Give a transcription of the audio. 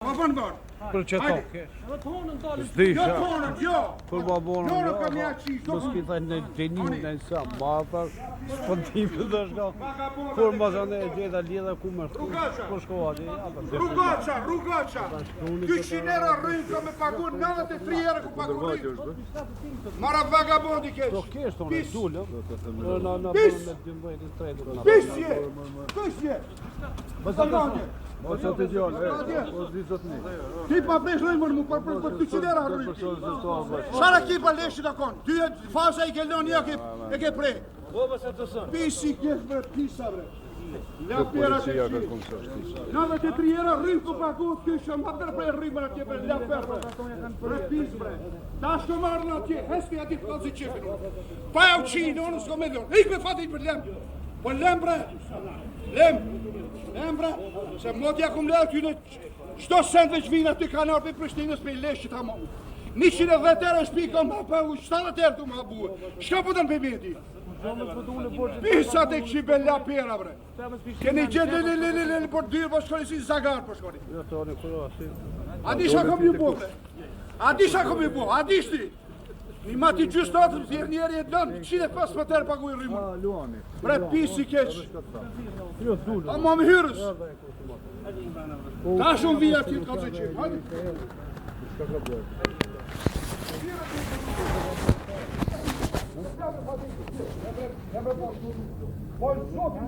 Ma vën bërë. Për që toke. Jo tonën, jo. Për babonën, Jo, në kam ja qish, do mos pita në gjenim në nësa, bata, spëndime dhe shka. Kur më zane e gjeda lidhe ku më shku, kur shkova dhe Rrugaqa. 200 euro rrënka me pagun, 93 euro ku pagun rrënka. Mara vagabondi keq. Do kesh tonë, dullë. Pisje. O që të gjallë, o zdi zotni. Ti pa presh rrënjën mu për 200 euro rrënjë. Shara ki pa leshit akon. Ty e faza i ke lënë e ke prej. Pisi kesh bre, pisa bre. La pera të qi. 93 euro rrënjë ku pagun, kështë ma për prej rrënjën atje bre, la pera bre. Pis bre. Ta shko marrë në atje, hesti ati të kalzi qefin. Pa e u qinë, unë s'ko me dhjonë. Ik me fatit për lem. Po lem bre. Lem bre. Se motja kum leo ty në qdo sendveç vina ty kanar për Prishtinës për i leshit hamo. 110 euro shpi kam ma pa u 70 euro tu ma buë. Shka po të në pëmjeti? Pisat e këshi bella pera bre. Keni gjithë në për dyrë po shkoni si zagar po shkoni. A di shka kom ju po bre? A di shka kom ju po? A di shti? Një ma ti gjysë të atëm, thjerë njerë jetë lënë, 115 euro pagu i rrimë. Bre pisi keq. A ma më hyrës. Ta shumë vija ti të kalëzë qimë, hajde. Po, zotin,